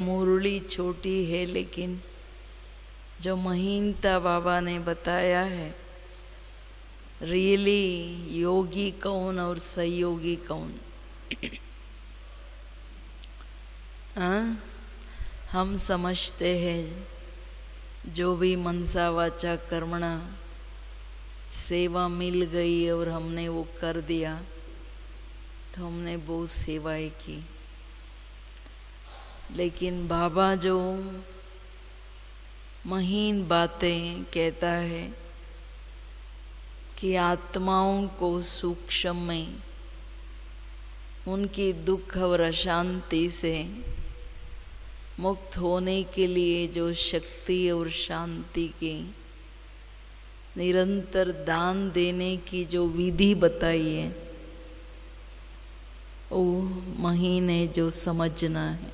मुरली छोटी है, लेकिन जो महीनता बाबा ने बताया है, रियली योगी कौन और सहयोगी कौन। हम समझते हैं जो भी मनसा वाचा कर्मणा सेवा मिल गई और हमने वो कर दिया तो हमने बहुत सेवाएं की। लेकिन बाबा जो महीन बातें कहता है कि आत्माओं को सूक्ष्म में उनकी दुख और अशांति से मुक्त होने के लिए जो शक्ति और शांति की निरंतर दान देने की जो विधि बताई है, वो महीन है जो समझना है।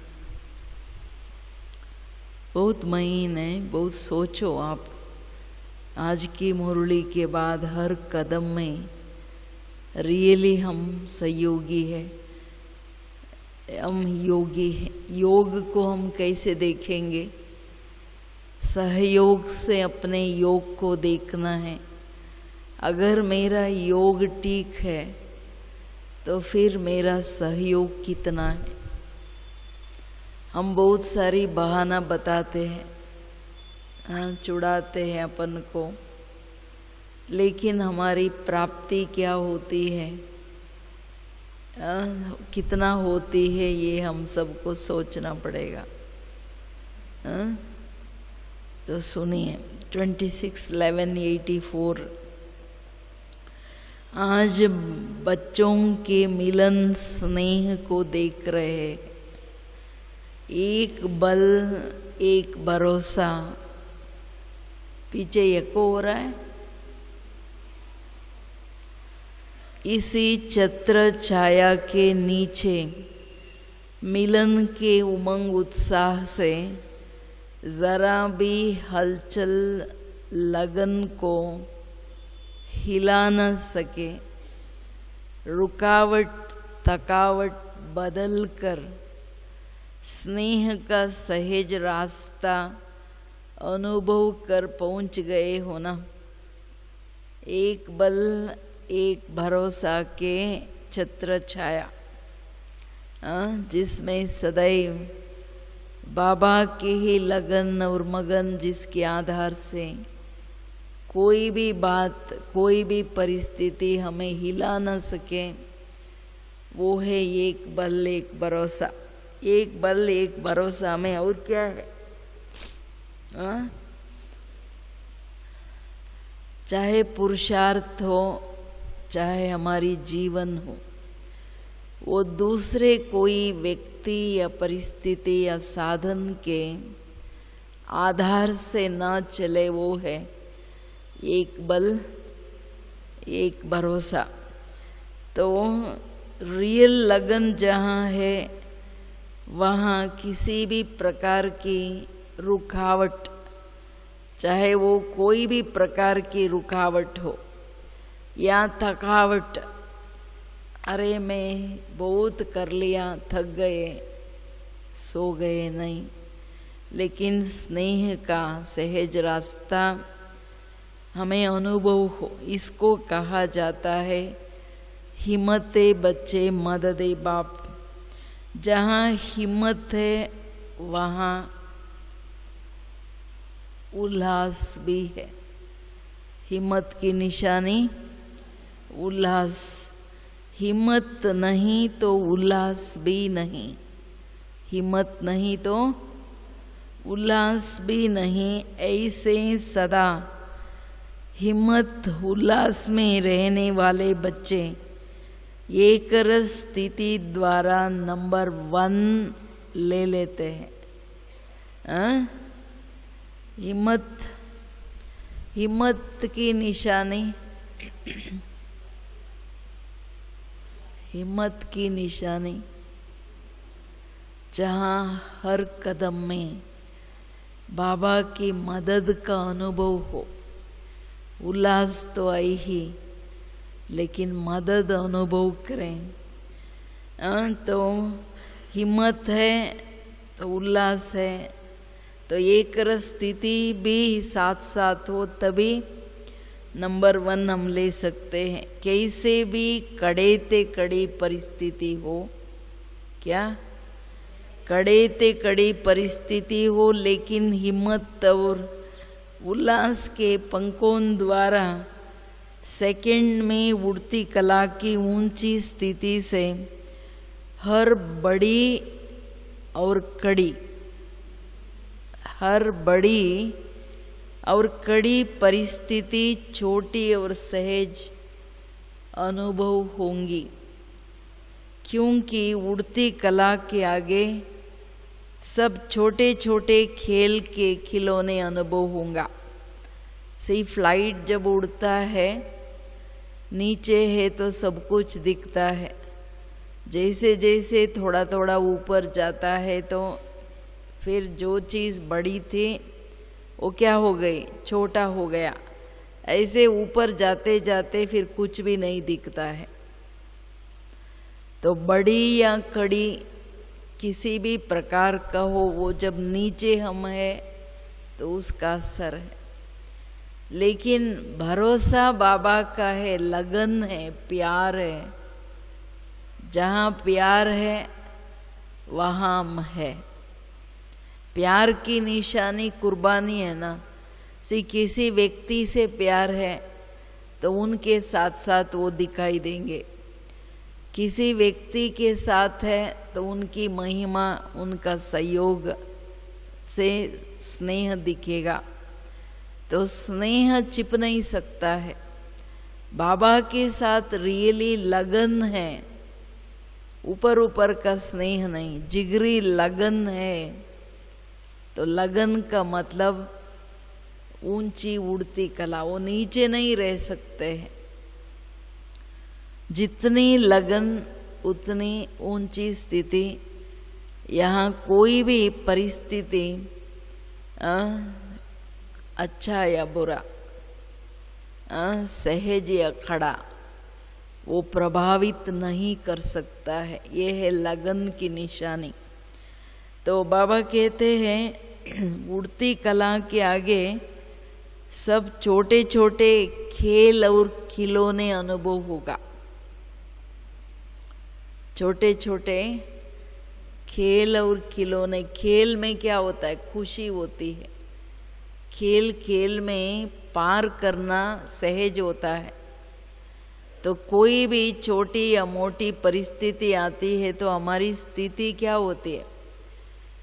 बहुत महीन है, बहुत सोचो आप। आज की मुरली के बाद हर कदम में रियली हम सहयोगी है, हम योगी है। योग को हम कैसे देखेंगे? सहयोग से अपने योग को देखना है। अगर मेरा योग ठीक है तो फिर मेरा सहयोग कितना है। हम बहुत सारी बहाना बताते हैं, चुड़ाते हैं अपन को, लेकिन हमारी प्राप्ति क्या होती है, कितना होती है, ये हम सबको सोचना पड़ेगा। तो सुनिए 26/11/84। आज बच्चों के मिलन स्नेह को देख रहे हैं। एक बल एक भरोसा। पीछे एको हो रहा है। इसी छत्र छाया के नीचे मिलन के उमंग उत्साह से जरा भी हलचल लगन को हिला न सके। रुकावट थकावट बदल कर स्नेह का सहज रास्ता अनुभव कर पहुंच गए हो ना। एक बल एक भरोसा के छत्र छाया, जिसमें सदैव बाबा के ही लगन और मगन, जिसके आधार से कोई भी बात कोई भी परिस्थिति हमें हिला न सके, वो है एक बल एक भरोसा। एक बल एक भरोसा में और क्या है? चाहे पुरुषार्थ हो, चाहे हमारी जीवन हो, वो दूसरे कोई व्यक्ति या परिस्थिति या साधन के आधार से ना चले, वो है एक बल एक भरोसा। तो रियल लगन जहाँ है, वहाँ किसी भी प्रकार की रुकावट, चाहे वो कोई भी प्रकार की रुकावट हो या थकावट, अरे मैं बहुत कर लिया, थक गए, सो गए, नहीं। लेकिन स्नेह का सहज रास्ता हमें अनुभव हो, इसको कहा जाता है हिम्मते बच्चे मददे बाप। जहाँ हिम्मत है वहाँ उल्लास भी है। हिम्मत की निशानी उल्लास। हिम्मत नहीं तो उल्लास भी नहीं। हिम्मत नहीं तो उल्लास भी नहीं। ऐसे सदा हिम्मत उल्लास में रहने वाले बच्चे एक रस स्थिति द्वारा नंबर 1 ले लेते हैं। हिम्मत की निशानी, हिम्मत की निशानी जहाँ हर कदम में बाबा की मदद का अनुभव हो। उल्लास तो आई ही, लेकिन मदद अनुभव करें। तो हिम्मत है तो उल्लास है। तो एक रस स्थिति भी साथ साथ हो तभी नंबर 1 हम ले सकते हैं। कैसे भी कड़े ते कड़ी परिस्थिति हो, क्या कड़े ते कड़ी परिस्थिति हो, लेकिन हिम्मत और उल्लास के पंखों द्वारा सेकंड में उड़ती कला की ऊंची स्थिति से हर बड़ी और कड़ी, हर बड़ी और कड़ी परिस्थिति छोटी और सहज अनुभव होंगी, क्योंकि उड़ती कला के आगे सब छोटे छोटे खेल के खिलौने अनुभव होगा। सही फ्लाइट जब उड़ता है, नीचे है तो सब कुछ दिखता है, जैसे जैसे थोड़ा थोड़ा ऊपर जाता है तो फिर जो चीज़ बड़ी थी वो क्या हो गई, छोटा हो गया। ऐसे ऊपर जाते जाते फिर कुछ भी नहीं दिखता है। तो बड़ी या कड़ी किसी भी प्रकार का हो, वो जब नीचे हम है तो उसका असर है। लेकिन भरोसा बाबा का है, लगन है, प्यार है। जहाँ प्यार है वहाँ हम है। प्यार की निशानी कुर्बानी है ना। किसी व्यक्ति से प्यार है तो उनके साथ साथ वो दिखाई देंगे। किसी व्यक्ति के साथ है तो उनकी महिमा, उनका सहयोग से स्नेह दिखेगा। तो स्नेह छिप नहीं सकता है। बाबा के साथ रियली लगन है, ऊपर ऊपर का स्नेह नहीं, जिगरी लगन है। तो लगन का मतलब ऊंची उड़ती कला, वो नीचे नहीं रह सकते हैं। जितनी लगन उतनी ऊंची स्थिति। यहाँ कोई भी परिस्थिति अच्छा या बुरा, सहज या खड़ा, वो प्रभावित नहीं कर सकता है। ये है लगन की निशानी। तो बाबा कहते हैं उड़ती कला के आगे सब छोटे छोटे खेल और खिलौने अनुभव होगा। छोटे छोटे खेल और खिलौने। खेल में क्या होता है, खुशी होती है। खेल खेल में पार करना सहज होता है। तो कोई भी छोटी या मोटी परिस्थिति आती है तो हमारी स्थिति क्या होती है,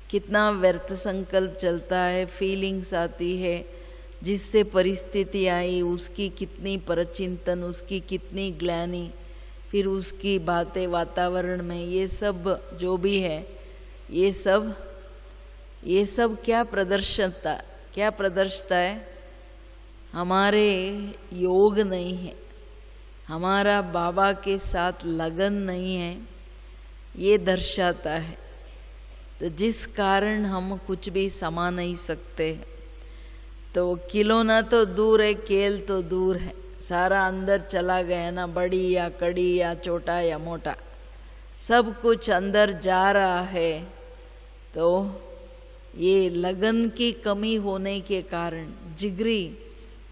कितना व्यर्थ संकल्प चलता है, फीलिंग्स आती है। जिससे परिस्थिति आई उसकी कितनी परचिंतन, उसकी कितनी ग्लानि, फिर उसकी बातें वातावरण में, ये सब जो भी है, ये सब क्या प्रदर्शता है, हमारे योग नहीं है, हमारा बाबा के साथ लगन नहीं है, ये दर्शाता है। तो जिस कारण हम कुछ भी समा नहीं सकते। तो खिलौना तो दूर है, खेल तो दूर है, सारा अंदर चला गया ना। बड़ी या कड़ी या छोटा या मोटा, सब कुछ अंदर जा रहा है। तो ये लगन की कमी होने के कारण, जिगरी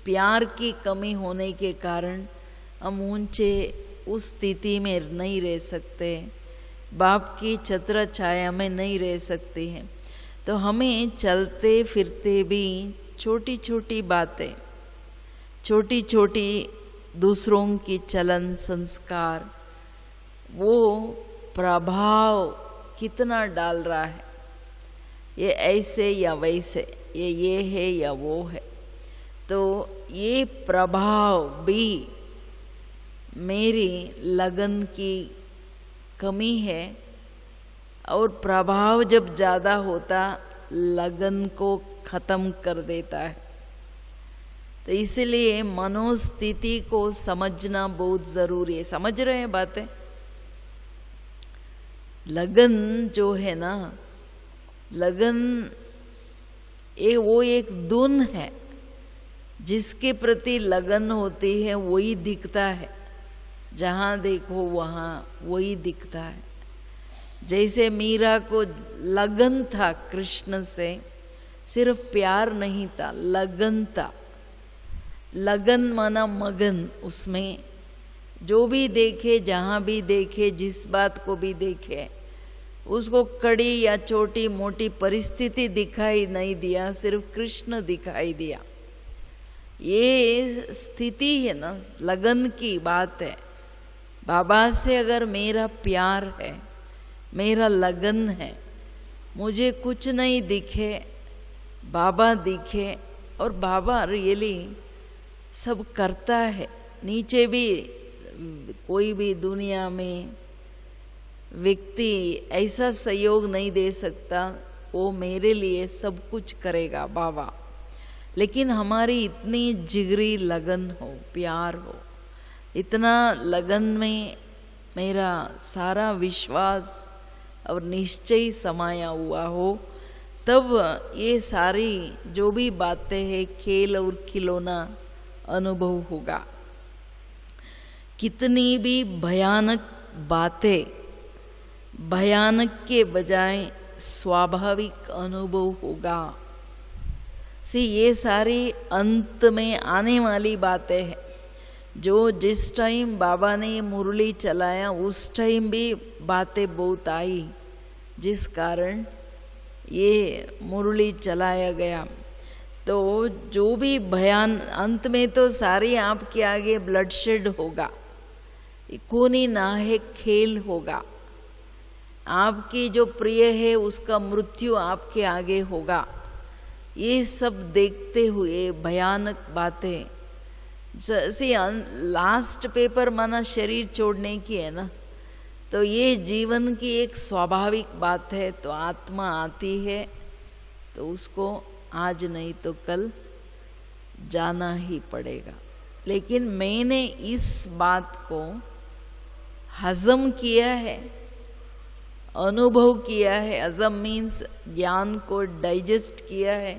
प्यार की कमी होने के कारण हम ऊंचे उस स्थिति में नहीं रह सकते, बाप की छत्र छाया में नहीं रह सकते हैं। तो हमें चलते फिरते भी छोटी छोटी बातें, छोटी छोटी दूसरों की चलन संस्कार, वो प्रभाव कितना डाल रहा है, ये ऐसे या वैसे, ये है या वो है। तो ये प्रभाव भी मेरी लगन की कमी है। और प्रभाव जब ज़्यादा होता लगन को खत्म कर देता है। तो इसलिए मनोस्थिति को समझना बहुत ज़रूरी है। समझ रहे हैं बातें? लगन जो है ना, लगन वो एक धुन है, जिसके प्रति लगन होती है वही दिखता है। जहाँ देखो वहाँ वही दिखता है। जैसे मीरा को लगन था कृष्ण से, सिर्फ प्यार नहीं था, लगन था। लगन माना मगन, उसमें जो भी देखे, जहाँ भी देखे, जिस बात को भी देखे, उसको कड़ी या छोटी मोटी परिस्थिति दिखाई नहीं दिया, सिर्फ कृष्ण दिखाई दिया। ये स्थिति है ना, लगन की बात है। बाबा से अगर मेरा प्यार है, मेरा लगन है, मुझे कुछ नहीं दिखे, बाबा दिखे, और बाबा रियली सब करता है। नीचे भी कोई भी दुनिया में व्यक्ति ऐसा सहयोग नहीं दे सकता, वो मेरे लिए सब कुछ करेगा बाबा। लेकिन हमारी इतनी जिगरी लगन हो, प्यार हो, इतना लगन में मेरा सारा विश्वास और निश्चय समाया हुआ हो, तब ये सारी जो भी बातें हैं खेल और खिलौना अनुभव होगा। कितनी भी भयानक बातें भयानक के बजाय स्वाभाविक अनुभव होगा। ये सारी अंत में आने वाली बातें हैं। जो जिस टाइम बाबा ने मुरली चलाया उस टाइम भी बातें बहुत आई, जिस कारण ये मुरली चलाया गया। तो जो भी भयान, अंत में तो सारी आपके आगे ब्लडशेड होगा, खूनी नाहक खेल होगा। आपकी जो प्रिय है उसका मृत्यु आपके आगे होगा। ये सब देखते हुए भयानक बातें, लास्ट पेपर माना शरीर छोड़ने की है ना, तो ये जीवन की एक स्वाभाविक बात है। तो आत्मा आती है तो उसको आज नहीं तो कल जाना ही पड़ेगा। लेकिन मैंने इस बात को हजम किया है, अनुभव किया है। हजम मीन्स ज्ञान को डाइजेस्ट किया है,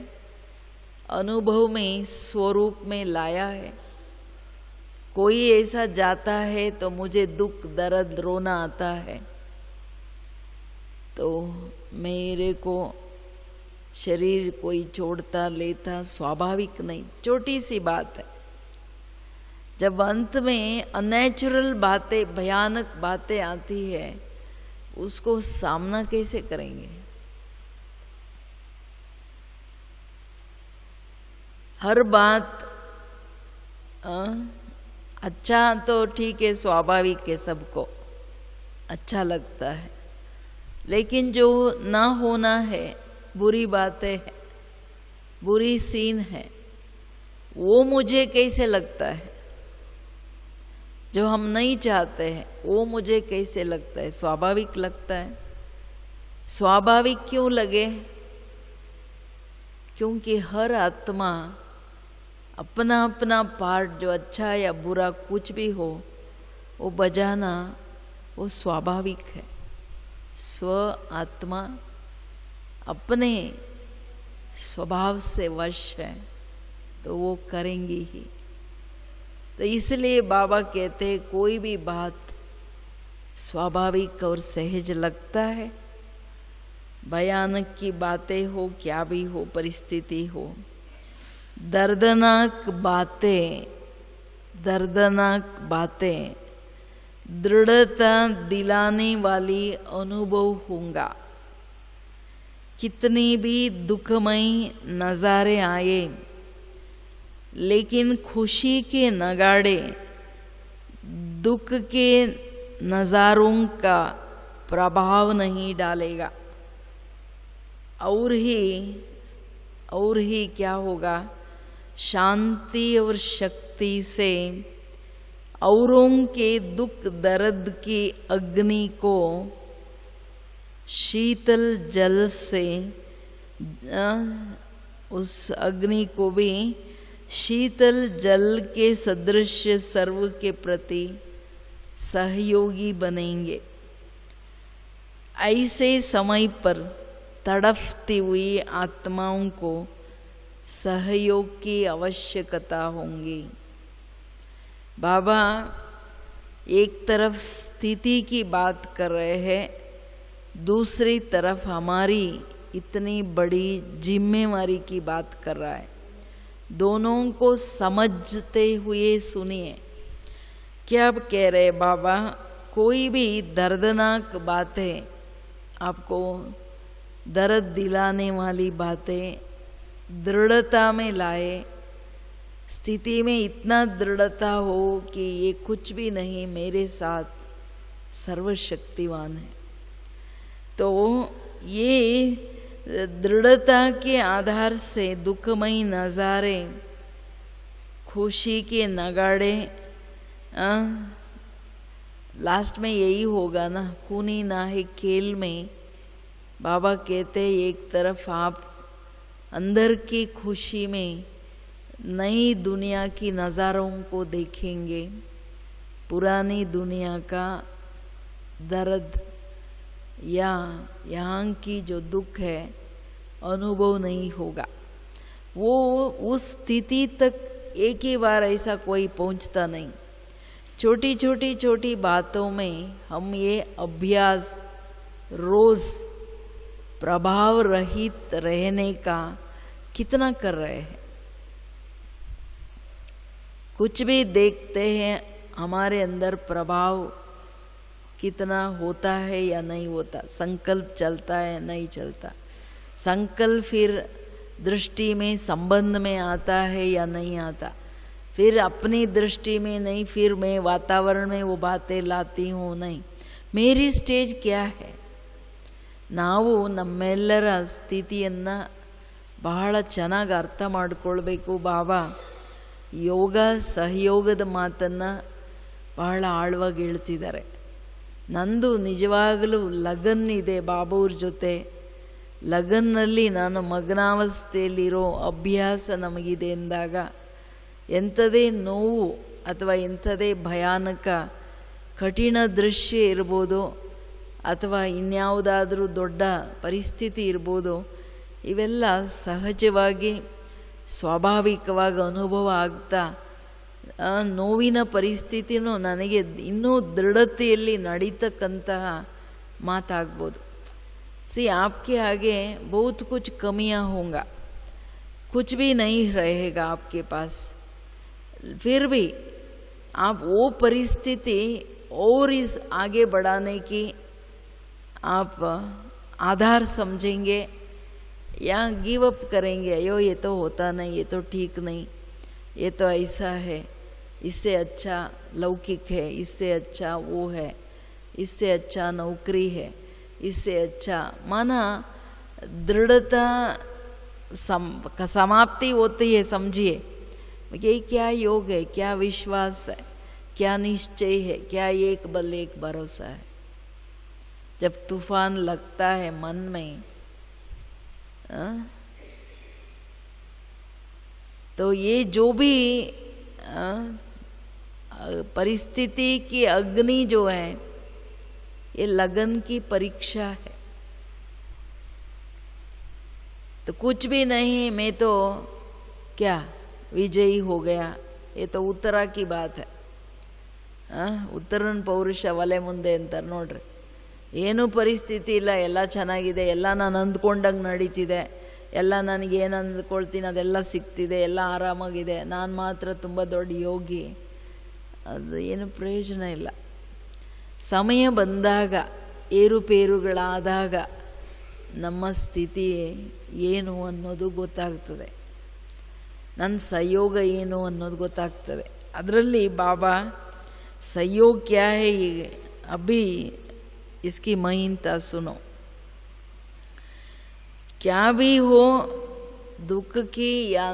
अनुभव में स्वरूप में लाया है। कोई ऐसा जाता है तो मुझे दुख दर्द रोना आता है, तो मेरे को शरीर कोई छोड़ता लेता स्वाभाविक नहीं, छोटी सी बात है। जब अंत में अननेचुरल बातें, भयानक बातें आती है, उसको सामना कैसे करेंगे? हर बात अच्छा तो ठीक है, स्वाभाविक है, सबको अच्छा लगता है। लेकिन जो ना होना है, बुरी बातें हैं, बुरी सीन है, वो मुझे कैसे लगता है? जो हम नहीं चाहते हैं वो मुझे कैसे लगता है? स्वाभाविक लगता है। स्वाभाविक क्यों लगे? क्योंकि हर आत्मा अपना अपना पार्ट, जो अच्छा या बुरा कुछ भी हो, वो बजाना वो स्वाभाविक है। स्व आत्मा अपने स्वभाव से वश है, तो वो करेंगी ही। तो इसलिए बाबा कहते हैं कोई भी बात स्वाभाविक और सहज लगता है, भयानक की बातें हो, क्या भी हो, परिस्थिति हो, दर्दनाक बातें दृढ़ता दिलाने वाली अनुभव होगा। कितनी भी दुखमयी नज़ारे आए, लेकिन खुशी के नगाड़े दुख के नज़ारों का प्रभाव नहीं डालेगा। और ही क्या होगा? शांति और शक्ति से औरों के दुख दर्द की अग्नि को शीतल जल से, उस अग्नि को भी शीतल जल के सदृश सर्व के प्रति सहयोगी बनेंगे। ऐसे समय पर तड़फती हुई आत्माओं को सहयोग की आवश्यकता होगी। बाबा एक तरफ स्थिति की बात कर रहे हैं, दूसरी तरफ हमारी इतनी बड़ी जिम्मेवारी की बात कर रहा है। दोनों को समझते हुए सुनिए। क्या अब कह रहे बाबा, कोई भी दर्दनाक बातें, आपको दर्द दिलाने वाली बातें दृढ़ता में लाए, स्थिति में इतना दृढ़ता हो कि ये कुछ भी नहीं, मेरे साथ सर्वशक्तिवान है। तो ये दृढ़ता के आधार से दुखमयी नज़ारे, खुशी के नगाड़े, लास्ट में यही होगा ना, खूनी ना है खेल में। बाबा कहते हैं एक तरफ आप अंदर की खुशी में नई दुनिया की नज़ारों को देखेंगे, पुरानी दुनिया का दर्द या यहाँ की जो दुख है अनुभव नहीं होगा। वो उस स्थिति तक एक ही बार ऐसा कोई पहुँचता नहीं। छोटी बातों में हम ये अभ्यास रोज़ प्रभाव रहित रहने का कितना कर रहे हैं। कुछ भी देखते हैं हमारे अंदर प्रभाव कितना होता है या नहीं होता, संकल्प चलता है नहीं चलता, संकल्प फिर दृष्टि में संबंध में आता है या नहीं आता, फिर अपनी दृष्टि में नहीं, फिर मैं वातावरण में वो बातें लाती हूँ नहीं। मेरी स्टेज क्या है? ನಾವು ನಮ್ಮೆಲ್ಲರ ಸ್ಥಿತಿಯನ್ನು ಬಹಳ ಚೆನ್ನಾಗಿ ಅರ್ಥ ಮಾಡಿಕೊಳ್ಬೇಕು. ಬಾಬಾ ಯೋಗ ಸಹಯೋಗದ ಮಾತನ್ನು ಬಹಳ ಆಳವಾಗಿ ಹೇಳ್ತಿದ್ದಾರೆ. ನಂದು ನಿಜವಾಗಲೂ ಲಗನ್ ಇದೆ ಬಾಬಾವ್ರ ಜೊತೆ. ಲಗನ್ನಲ್ಲಿ ನಾನು ಮಗ್ನಾವಸ್ಥೆಯಲ್ಲಿರೋ ಅಭ್ಯಾಸ ನಮಗಿದೆ ಎಂದಾಗ ಎಂಥದೇ ನೋವು ಅಥವಾ ಎಂಥದೇ ಭಯಾನಕ ಕಠಿಣ ದೃಶ್ಯ ಇರ್ಬೋದು ಅಥವಾ ಇನ್ಯಾವುದಾದ್ರೂ ದೊಡ್ಡ ಪರಿಸ್ಥಿತಿ ಇರ್ಬೋದು, ಇವೆಲ್ಲ ಸಹಜವಾಗಿ ಸ್ವಾಭಾವಿಕವಾಗಿ ಅನುಭವ ಆಗ್ತಾ ನೋವಿನ ಪರಿಸ್ಥಿತಿನೂ ನನಗೆ ಇನ್ನೂ ದೃಢತೆಯಲ್ಲಿ ನಡೀತಕ್ಕಂತಹ ಮಾತಾಗ್ಬೋದು. सी आपके आगे बहुत कुछ कमियां होंगा, कुछ भी नहीं रहेगा आपके पास, फिर भी आप वो परिस्थिति और इस आगे बढ़ाने की आप आधार समझेंगे या गिव अप करेंगे? अयो ये तो होता नहीं, ये तो ठीक नहीं, ये तो ऐसा है, इससे अच्छा लौकिक है, इससे अच्छा वो है, इससे अच्छा नौकरी है, इससे अच्छा, माना दृढ़ता समाप्ति होती है। समझिए ये क्या योग है, क्या विश्वास है, क्या निश्चय है, क्या एक बल एक भरोसा है। जब तूफान लगता है मन में तो ये जो भी परिस्थिति की अग्नि जो है ये लगन की परीक्षा है। तो कुछ भी नहीं, मैं तो क्या विजयी हो गया, ये तो उत्तरा की बात है। ಉತ್ತರನ ಪೌರುಷ ಒಲೆ ಮುಂದೆ ಅಂತಾರೆ ನೋಡ್ರಿ. ಏನೂ ಪರಿಸ್ಥಿತಿ ಇಲ್ಲ, ಎಲ್ಲ ಚೆನ್ನಾಗಿದೆ, ಎಲ್ಲ ನಾನು ಅಂದ್ಕೊಂಡಂಗೆ ನಡೀತಿದೆ, ಎಲ್ಲ ನನಗೆ ಏನು ಅಂದ್ಕೊಳ್ತೀನಿ ಅದೆಲ್ಲ ಸಿಗ್ತಿದೆ, ಎಲ್ಲ ಆರಾಮಾಗಿದೆ, ನಾನು ಮಾತ್ರ ತುಂಬ ದೊಡ್ಡ ಯೋಗಿ. ಅದು ಏನು ಪ್ರಯೋಜನ ಇಲ್ಲ. ಸಮಯ ಬಂದಾಗ, ಏರುಪೇರುಗಳಾದಾಗ ನಮ್ಮ ಸ್ಥಿತಿ ಏನು ಅನ್ನೋದು ಗೊತ್ತಾಗ್ತದೆ, ನನ್ನ ಸಹಯೋಗ ಏನು ಅನ್ನೋದು ಗೊತ್ತಾಗ್ತದೆ. ಅದರಲ್ಲಿ ಬಾಬಾ सहयोग क्या है ये अभी इसकी महीनता सुनो. क्या भी हो, दुख की या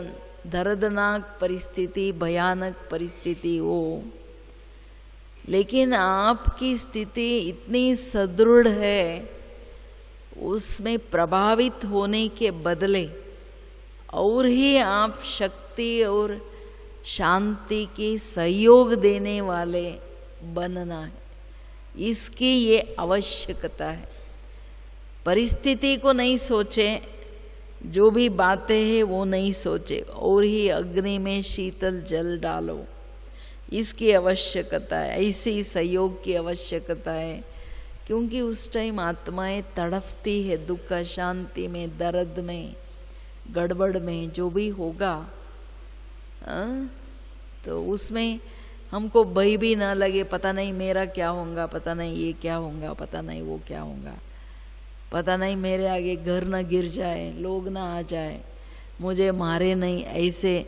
दर्दनाक परिस्थिति, भयानक परिस्थिति हो, लेकिन आपकी स्थिति इतनी सदृढ़ है, उसमें प्रभावित होने के बदले और ही आप शक्ति और शांति की सहयोग देने वाले बनना है, इसकी ये आवश्यकता है. परिस्थिति को नहीं सोचे, जो भी बातें हैं वो नहीं सोचे, और ही अग्नि में शीतल जल डालो, इसकी आवश्यकता है. ऐसी सहयोग की आवश्यकता है क्योंकि उस टाइम आत्माएं तड़पती है दुख अशांति में, दर्द में, गड़बड़ में, जो भी होगा तो उसमें हमको भय भी ना लगे, पता नहीं मेरा क्या होगा, पता नहीं ये क्या होगा, पता नहीं वो क्या होगा, पता नहीं मेरे आगे घर ना गिर जाए, लोग ना आ जाए, मुझे मारे नहीं, ऐसे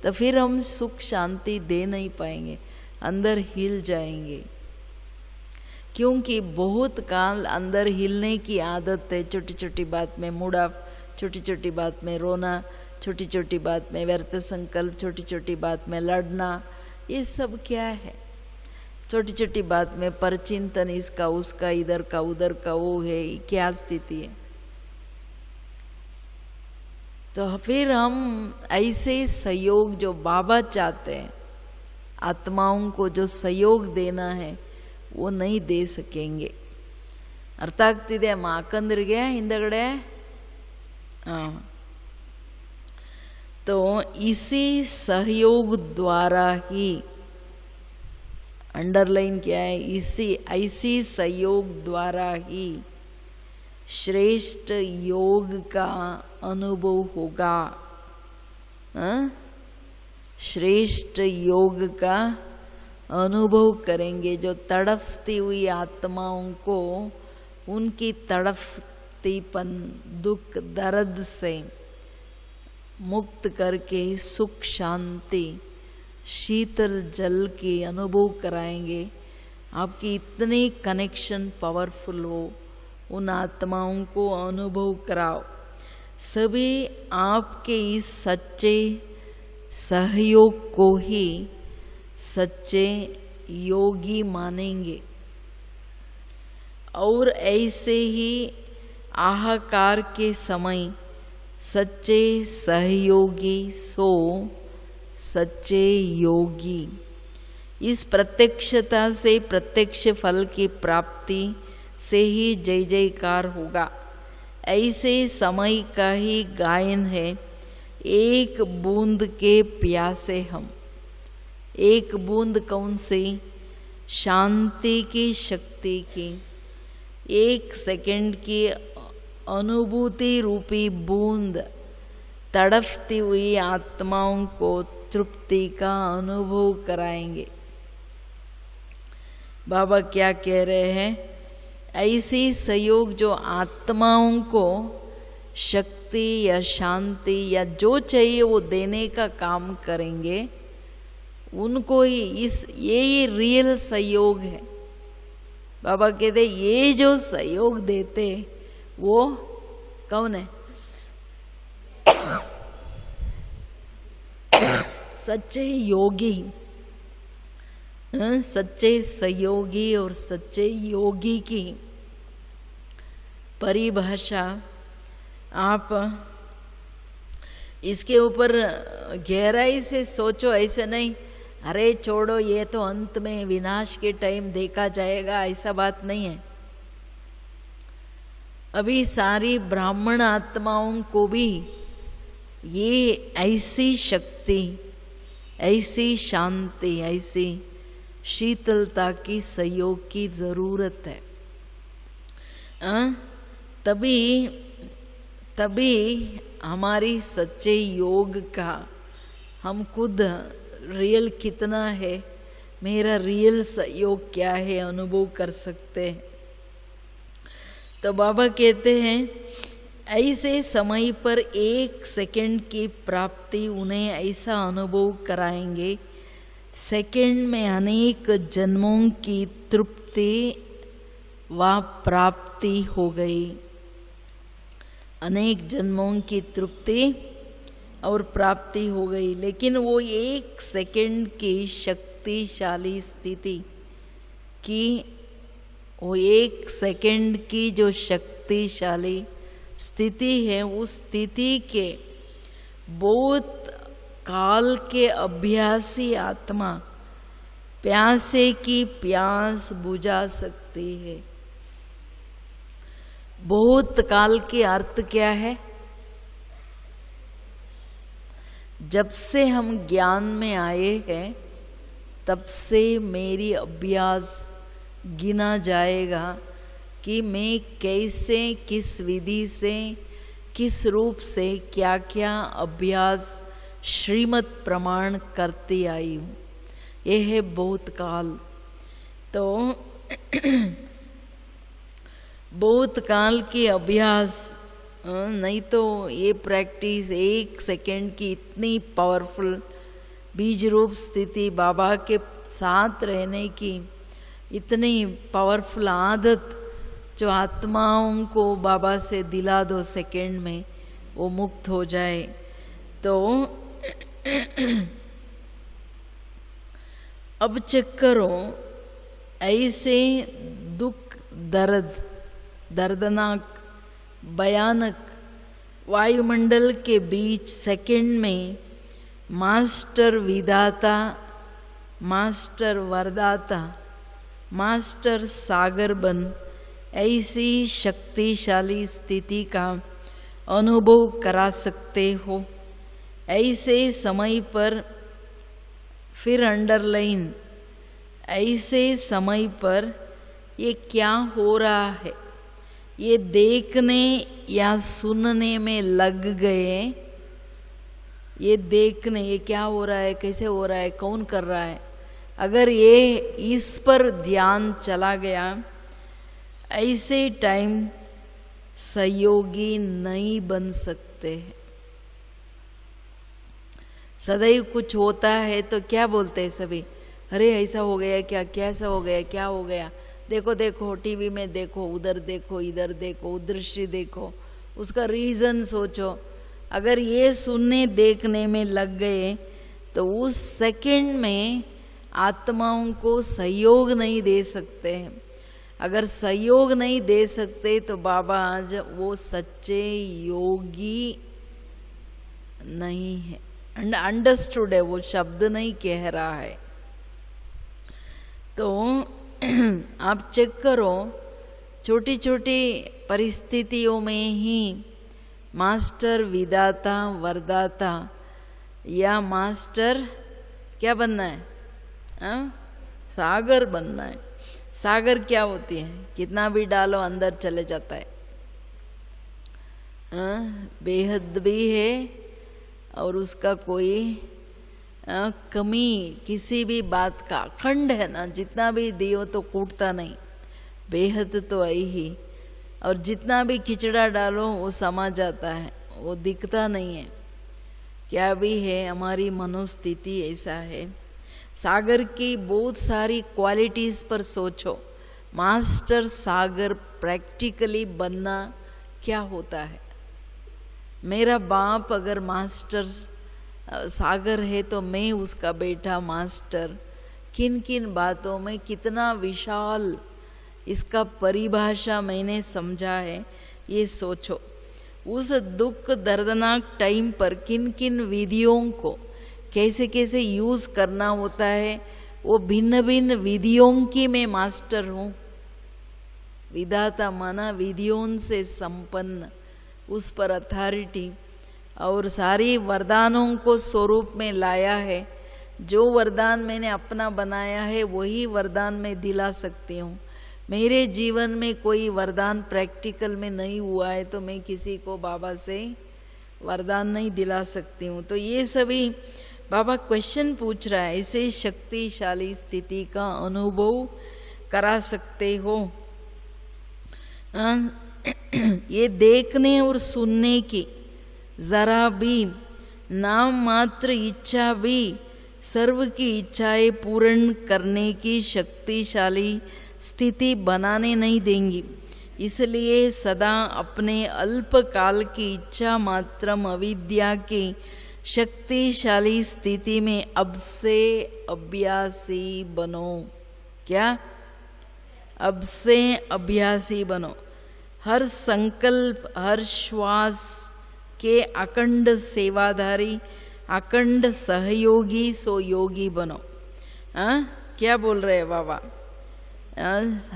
तो फिर हम सुख शांति दे नहीं पाएंगे, अंदर हिल जाएंगे। क्योंकि बहुत काल अंदर हिलने की आदत है। छोटी छोटी बात में मूड ऑफ, छोटी छोटी बात में रोना, छोटी छोटी बात में व्यर्थ संकल्प, छोटी छोटी बात में लड़ना, ये सब क्या है? छोटी छोटी बात में परचिंतन, इसका उसका, इधर का उधर का, वो है, क्या स्थिति है? तो फिर हम ऐसे सहयोग जो बाबा चाहते हैं, आत्माओं को जो सहयोग देना है वो नहीं दे सकेंगे। ಅರ್ಥ ಆಗ್ತಿದೆ ಮಾಕಂದ್ರಿಗೆ ಹಿಂದಗಡೆ? तो इसी सहयोग द्वारा ही, अंडरलाइन क्या है, ऐसी सहयोग द्वारा ही श्रेष्ठ योग का अनुभव होगा। श्रेष्ठ योग का अनुभव करेंगे। जो तड़पती हुई आत्माओं को उनकी तड़पतीपन, दुख, दर्द से मुक्त करके सुख शांति, शीतल जल की अनुभव कराएंगे। आपकी इतनी कनेक्शन पावरफुल हो, उन आत्माओं को अनुभव कराओ। सभी आपके इस सच्चे सहयोग को ही सच्चे योगी मानेंगे और ऐसे ही आहाकार के समय सच्चे सहयोगी सो सच्चे योगी। इस प्रत्यक्षता से प्रत्यक्ष फल की प्राप्ति से ही जय जयकार होगा। ऐसे समय का ही गायन है, एक बूंद के प्यासे हम। एक बूंद कौन सी? शांति की, शक्ति की, एक सेकंड की अनुभूति रूपी बूंद तड़पती हुई आत्माओं को तृप्ति का अनुभव कराएंगे। बाबा क्या कह रहे हैं? ऐसी सहयोग जो आत्माओं को शक्ति या शांति या जो चाहिए वो देने का काम करेंगे, उनको ही ये रियल सहयोग है। बाबा कहते ये जो सहयोग देते वो कौन है? सच्चे योगी। सच्चे सहयोगी और सच्चे योगी की परिभाषा आप इसके ऊपर गहराई से सोचो। ऐसे नहीं अरे छोड़ो ये तो अंत में विनाश के टाइम देखा जाएगा, ऐसा बात नहीं है। अभी सारी ब्राह्मण आत्माओं को भी ये ऐसी शक्ति, ऐसी शांति, ऐसी शीतलता की सहयोग की जरूरत है। तभी हमारी सच्चे योग का हम खुद रियल कितना है, मेरा रियल सहयोग क्या है, अनुभव कर सकते हैं। तो बाबा कहते हैं ऐसे समय पर एक सेकंड की प्राप्ति उन्हें ऐसा अनुभव कराएंगे, सेकंड में अनेक जन्मों की तृप्ति व प्राप्ति हो गई। अनेक जन्मों की तृप्ति और प्राप्ति हो गई, लेकिन वो एक सेकंड की शक्तिशाली स्थिति की, वो एक सेकंड की जो शक्तिशाली स्थिति है, उस स्थिति के बहुत काल के अभ्यासी आत्मा प्यासे की प्यास बुझा सकती है। बहुत काल के अर्थ क्या है? जब से हम ज्ञान में आए हैं तब से मेरी अभ्यास गिना जाएगा कि मैं कैसे, किस विधि से, किस रूप से क्या क्या अभ्यास श्रीमत प्रमाण करती आई हूँ। यह है बहुत काल। तो बहुत काल के अभ्यास, नहीं तो ये प्रैक्टिस 1 सेकेंड की इतनी पावरफुल बीज रूप स्थिति, बाबा के साथ रहने की इतनी पावरफुल आदत जो आत्माओं को बाबा से दिला दो सेकेंड में, वो मुक्त हो जाए। तो अब चेक करो, ऐसे दुख, दर्द, दर्दनाक, भयानक वायुमंडल के बीच सेकंड में मास्टर विधाता, मास्टर वरदाता, मास्टर सागर बन ऐसी शक्तिशाली स्थिति का अनुभव करा सकते हो। ऐसे समय पर, फिर अंडरलाइन, ऐसे समय पर ये क्या हो रहा है, ये देखने या सुनने में लग गए। ये देखने, ये क्या हो रहा है, कैसे हो रहा है, कौन कर रहा है, अगर ये इस पर ध्यान चला गया, ऐसे टाइम सहयोगी नहीं बन सकते। सदैव कुछ होता है तो क्या बोलते हैं सभी, अरे ऐसा हो गया क्या, कैसा हो गया, क्या हो गया, देखो देखो टीवी में देखो, उधर देखो, इधर देखो, दृष्टि देखो, उसका रीज़न सोचो। अगर ये सुनने देखने में लग गए तो उस सेकंड में आत्माओं को सहयोग नहीं दे सकते हैं। अगर सहयोग नहीं दे सकते तो बाबा आज वो सच्चे योगी नहीं है। अंडरस्टूड है, वो शब्द नहीं कह रहा है। तो आप चेक करो, छोटी छोटी परिस्थितियों में ही मास्टर विधाता वरदाता या मास्टर क्या बनना है, सागर बनना है। सागर क्या होती है, कितना भी डालो अंदर चले जाता है। बेहद भी है और उसका कोई कमी किसी भी बात का, अखंड है ना, जितना भी दियो तो कूटता नहीं, बेहद तो आई ही। और जितना भी खिचड़ा डालो वो समा जाता है, वो दिखता नहीं है। क्या भी है, हमारी मनोस्थिति ऐसा है। सागर की बहुत सारी क्वालिटीज़ पर सोचो। मास्टर सागर प्रैक्टिकली बनना क्या होता है। मेरा बाप अगर मास्टर सागर है तो मैं उसका बेटा मास्टर। किन किन बातों में कितना विशाल इसका परिभाषा मैंने समझा है, ये सोचो। उस दुख दर्दनाक टाइम पर किन किन विधियों को कैसे कैसे यूज़ करना होता है, वो भिन्न भिन्न विधियों की मैं मास्टर हूँ। विधाता माना विधियों से संपन्न, उस पर अथॉरिटी, और सारी वरदानों को स्वरूप में लाया है। जो वरदान मैंने अपना बनाया है वही वरदान मैं दिला सकती हूँ। मेरे जीवन में कोई वरदान प्रैक्टिकल में नहीं हुआ है तो मैं किसी को बाबा से वरदान नहीं दिला सकती हूँ। तो ये सभी बाबा क्वेश्चन पूछ रहा है, ऐसे शक्तिशाली स्थिति का अनुभव करा सकते हो। ये देखने और सुनने की जरा भी नाम मात्र इच्छा भी सर्व की इच्छाएं पूर्ण करने की शक्तिशाली स्थिति बनाने नहीं देंगी। इसलिए सदा अपने अल्पकाल की इच्छा मात्रम अविद्या की शक्तिशाली स्थिति में अब से अभ्यासी बनो। क्या? अब से अभ्यासी बनो। हर संकल्प, हर श्वास के अखंड सेवाधारी, अखंड सहयोगी, सो योगी बनो। क्या बोल रहे हैं बाबा?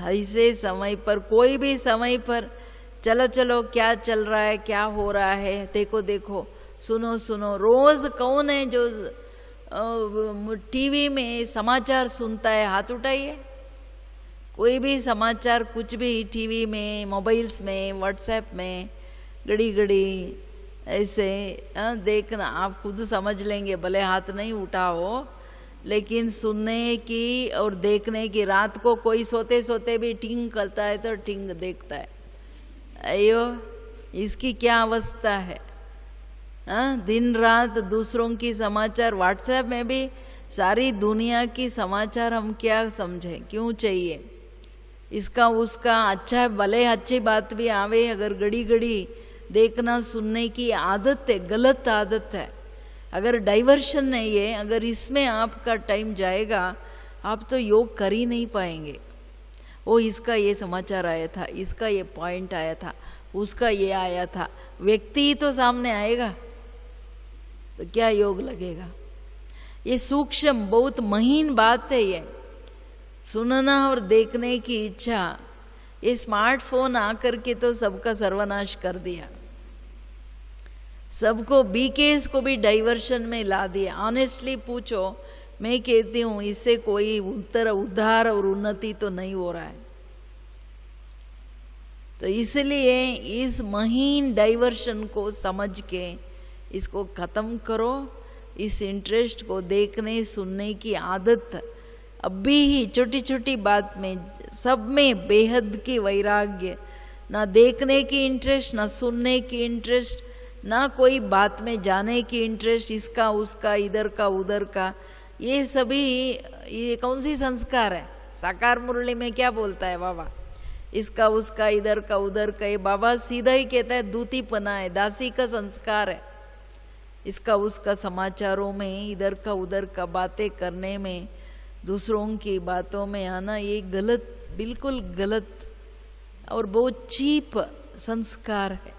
ऐसे समय पर, कोई भी समय पर, चलो चलो क्या चल रहा है, क्या हो रहा है, देखो देखो, सुनो सुनो। रोज कौन है जो टीवी में समाचार सुनता है? हाथ उठाइए। कोई भी समाचार कुछ भी टीवी में, मोबाइल्स में, व्हाट्सएप में घड़ी घड़ी ऐसे देखना, आप खुद समझ लेंगे, भले हाथ नहीं उठाओ, लेकिन सुनने की और देखने की। रात को कोई सोते सोते भी टिंग करता है तो टिंग देखता है। अयो इसकी क्या अवस्था है। दिन रात दूसरों की समाचार, व्हाट्सएप में भी सारी दुनिया की समाचार हम क्या समझें, क्यों चाहिए। इसका उसका अच्छा, भले अच्छी बात भी आवे, अगर घड़ी घड़ी देखना सुनने की आदत है, गलत आदत है। अगर डाइवर्शन नहीं है, अगर इसमें आपका टाइम जाएगा, आप तो योग कर ही नहीं पाएंगे। वो इसका ये समाचार आया था, इसका ये पॉइंट आया था, उसका ये आया था, व्यक्ति ही तो सामने आएगा, तो क्या योग लगेगा। ये सूक्ष्म बहुत महीन बात है। ये सुनना और देखने की इच्छा, ये स्मार्टफोन आकर के तो सबका सर्वनाश कर दिया, सबको बीकेस को भी डाइवर्शन में ला दिया। ऑनेस्टली पूछो, मैं कहती हूँ इससे कोई उद्धार और उन्नति तो नहीं हो रहा है। तो इसलिए इस महीन डाइवर्शन को समझ के इसको खत्म करो। इस इंटरेस्ट को देखने सुनने की आदत अभी ही छोटी छोटी बात में, सब में बेहद की वैराग्य, ना देखने की इंटरेस्ट, ना सुनने की इंटरेस्ट, ना कोई बात में जाने की इंटरेस्ट, इसका उसका, इधर का उधर का, ये सभी ये कौन सी संस्कार है। साकार मुरली में क्या बोलता है बाबा, इसका उसका, इधर का उधर का। ये बाबा सीधा ही कहता है दूतीपना है, दासी का संस्कार है। इसका उसका समाचारों में, इधर का उधर का बातें करने में, दूसरों की बातों में आना, ये गलत, बिल्कुल गलत और बहुत चीप संस्कार है।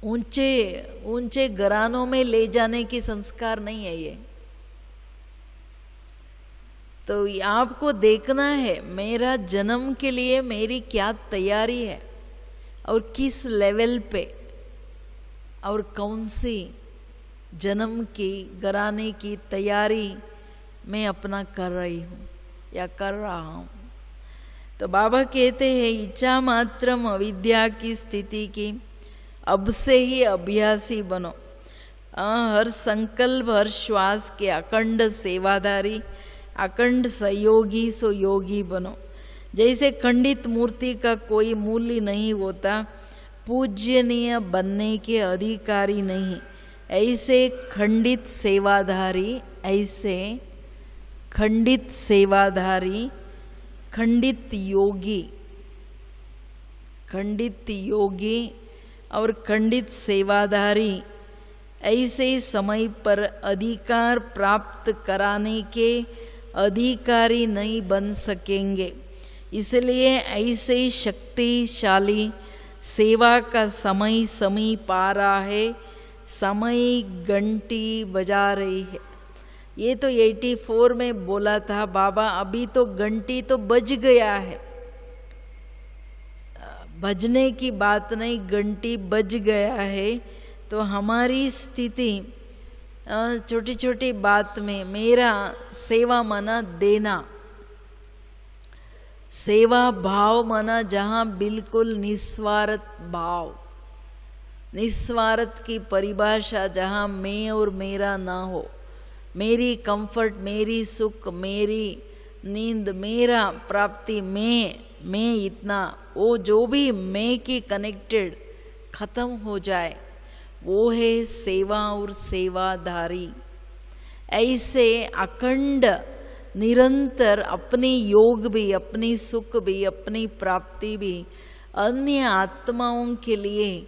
ऊंचे ऊंचे घरानों में ले जाने की संस्कार नहीं है ये। तो आपको देखना है मेरा जन्म के लिए मेरी क्या तैयारी है और किस लेवल पे, और कौन सी जन्म की घराने की तैयारी मैं अपना कर रही हूँ या कर रहा हूँ। तो बाबा कहते हैं इच्छा मात्रम अविद्या की स्थिति की, अब से ही अभ्यासी बनो। हर संकल्प, हर श्वास के अखंड सेवाधारी, अखंड सहयोगी, सो योगी बनो। जैसे खंडित मूर्ति का कोई मूल्य नहीं होता, पूज्यनीय बनने के अधिकारी नहीं, ऐसे खंडित सेवाधारी, ऐसे खंडित सेवाधारी, खंडित योगी, खंडित योगी और खंडित सेवाधारी ऐसे समय पर अधिकार प्राप्त कराने के अधिकारी नहीं बन सकेंगे। इसलिए ऐसे शक्तिशाली सेवा का समय समीप आ रहा है, समय घंटी बजा रही है। ये तो 84 में बोला था बाबा, अभी तो घंटी तो बज गया है, बजने की बात नहीं, घंटी बज गया है। तो हमारी स्थिति छोटी छोटी बात में, मेरा सेवा माना देना, सेवा भाव माना जहाँ बिल्कुल निस्वार्थ भाव, निस्वार्थ की परिभाषा जहाँ मैं और मेरा ना हो, मेरी कंफर्ट, मेरी सुख, मेरी नींद, मेरा प्राप्ति, मैं इतना, वो जो भी मैं की कनेक्टेड खत्म हो जाए, वो है सेवा और सेवाधारी। ऐसे अखंड निरंतर अपनी योग भी, अपनी सुख भी, अपनी प्राप्ति भी अन्य आत्माओं के लिए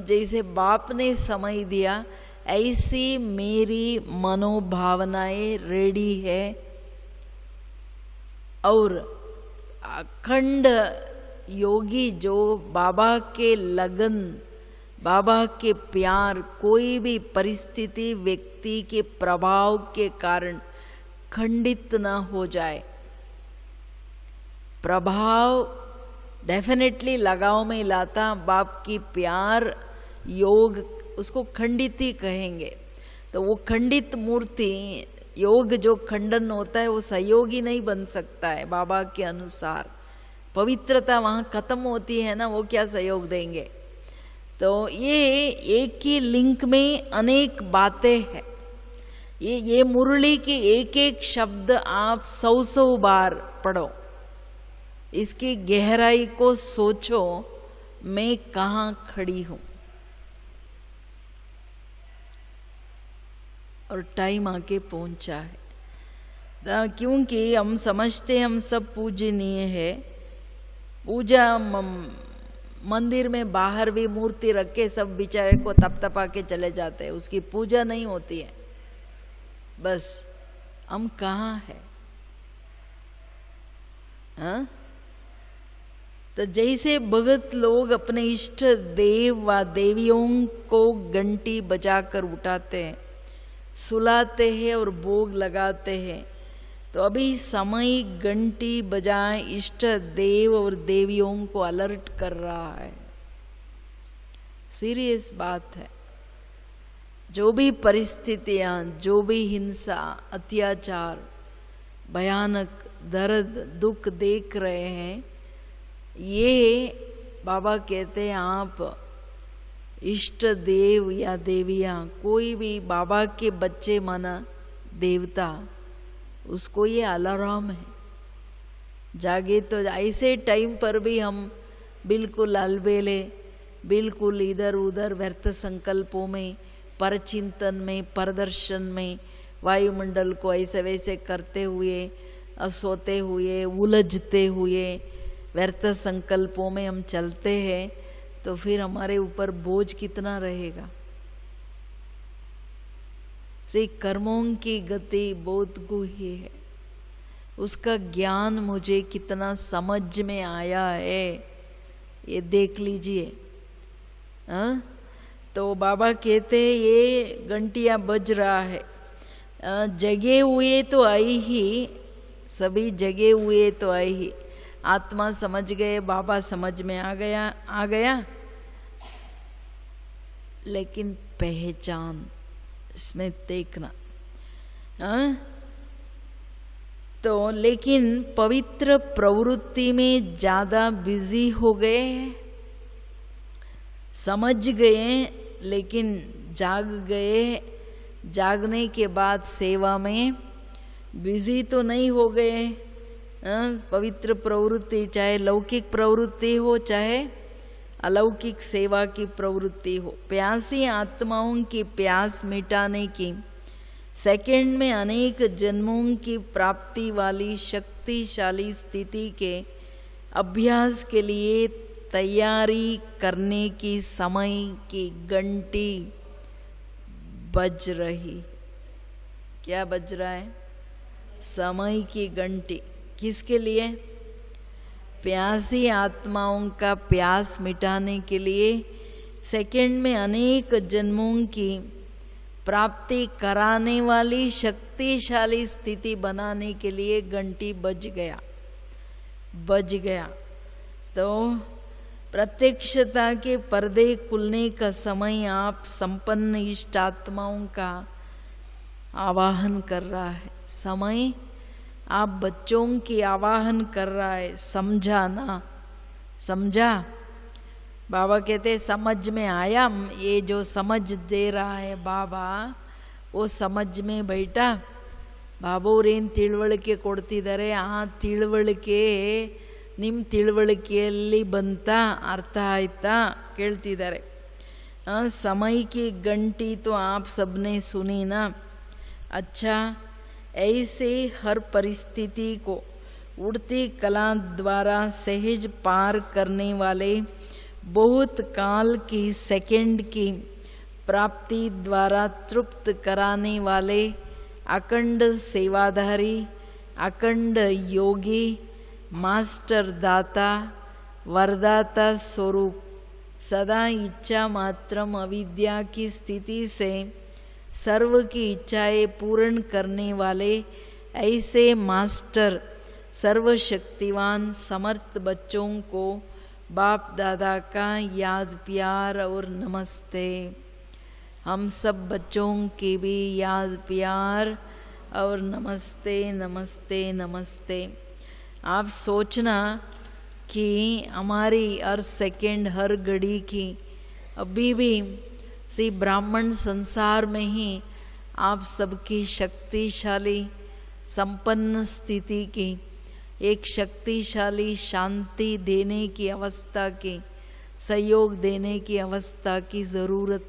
जैसे बाप ने समय दिया, ऐसी मेरी मनोभावनाएं रेडी है। और अखंड योगी जो बाबा के लगन, बाबा के प्यार, कोई भी परिस्थिति व्यक्ति के प्रभाव के कारण खंडित न हो जाए। प्रभाव डेफिनेटली लगाव में लाता, बाप की प्यार योग उसको खंडित ही कहेंगे। तो वो खंडित मूर्ति योग जो खंडन होता है वो सहयोगी नहीं बन सकता है बाबा के अनुसार। पवित्रता वहाँ खत्म होती है ना, वो क्या सहयोग देंगे। तो ये एक ही लिंक में अनेक बातें हैं। ये मुरली के एक एक शब्द आप 100 बार पढ़ो, इसकी गहराई को सोचो, मैं कहाँ खड़ी हूँ। और टाइम आके पहुंचा है, क्योंकि हम समझते हम सब पूजनीय है। पूजा मंदिर में बाहर भी मूर्ति रख के सब बेचारे को तपतपा के चले जाते हैं, उसकी पूजा नहीं होती है। बस हम कहाँ हैं? हाँ? तो जैसे भगत लोग अपने इष्ट देव व देवियों को घंटी बजाकर उठाते हैं, सुलाते हैं और भोग लगाते हैं, तो अभी समय घंटी बजाए इष्ट देव और देवियों को अलर्ट कर रहा है। सीरियस बात है। जो भी परिस्थितियां, जो भी हिंसा, अत्याचार, भयानक दर्द, दुख देख रहे हैं, ये बाबा कहते हैं आप इष्ट देव या देवियां, कोई भी बाबा के बच्चे माना देवता, उसको ये अलार्म है। जागे तो ऐसे टाइम पर भी हम बिल्कुल अलबेले, बिल्कुल इधर उधर व्यर्थ संकल्पों में, परचिंतन में, प्रदर्शन में, वायुमंडल को ऐसे वैसे करते हुए, सोते हुए, उलझते हुए, व्यर्थ संकल्पों में हम चलते हैं, तो फिर हमारे ऊपर बोझ कितना रहेगा। से कर्मों की गति बहुत गुही है, उसका ज्ञान मुझे कितना समझ में आया है, ये देख लीजिए। हाँ, तो बाबा कहते ये घंटियां बज रहा है, जगे हुए तो आई ही, सभी जगे हुए तो आई ही। आत्मा समझ गए, बाबा समझ में आ गया, लेकिन पहचान इसमें देखना। तो लेकिन पवित्र प्रवृत्ति में ज्यादा बिजी हो गए, समझ गए, लेकिन जाग गए। जागने के बाद सेवा में बिजी तो नहीं हो गए। पवित्र प्रवृत्ति, चाहे लौकिक प्रवृत्ति हो चाहे अलौकिक सेवा की प्रवृत्ति हो, प्यासी आत्माओं की प्यास मिटाने की, सेकंड में अनेक जन्मों की प्राप्ति वाली शक्तिशाली स्थिति के अभ्यास के लिए तैयारी करने की समय की घंटी बज रही। क्या बज रहा है? समय की घंटी। किसके लिए? प्यासी आत्माओं का प्यास मिटाने के लिए, सेकंड में अनेक जन्मों की प्राप्ति कराने वाली शक्तिशाली स्थिति बनाने के लिए घंटी बज गया। तो प्रत्यक्षता के पर्दे खुलने का समय आप संपन्न इष्ट आत्माओं का आवाहन कर रहा है। समय आप बच्चों की आवाहन कर रहा है। समझा ना? समझा? बाबा कहते समझ में आया। ये जो समझ दे रहा है बाबा, वो समझ में बैठा। ಬಾಬೋರೇನು ತಿಳುವಳಿಕೆ ಕೊಡ್ತಿದ್ದಾರೆ, ಆ ತಿಳುವಳಿಕೆ ನಿಮ್ಮ ತಿಳುವಳಿಕೆಯಲ್ಲಿ ಬಂತ, ಅರ್ಥ ಆಯ್ತಾ ಕೇಳ್ತಿದ್ದಾರೆ। समय की घंटी तो आप सबने सुनी ना। अच्छा, ऐसे हर परिस्थिति को उड़ती कला द्वारा सहज पार करने वाले, बहुत काल की सेकंड की प्राप्ति द्वारा तृप्त कराने वाले अखंड सेवाधारी, अखंड योगी, मास्टर दाता, वरदाता स्वरूप, सदा इच्छा मात्रम अविद्या की स्थिति से सर्व की इच्छाएं पूर्ण करने वाले ऐसे मास्टर सर्वशक्तिवान समर्थ बच्चों को बाप दादा का याद प्यार और नमस्ते। हम सब बच्चों की भी याद प्यार और नमस्ते नमस्ते नमस्ते। आप सोचना कि हमारी हर सेकंड हर घड़ी की अभी भी सी ब्राह्मण संसार में ही आप सबकी शक्तिशाली संपन्न स्थिति की एक शक्तिशाली शांति देने की अवस्था की सहयोग देने की अवस्था की ज़रूरत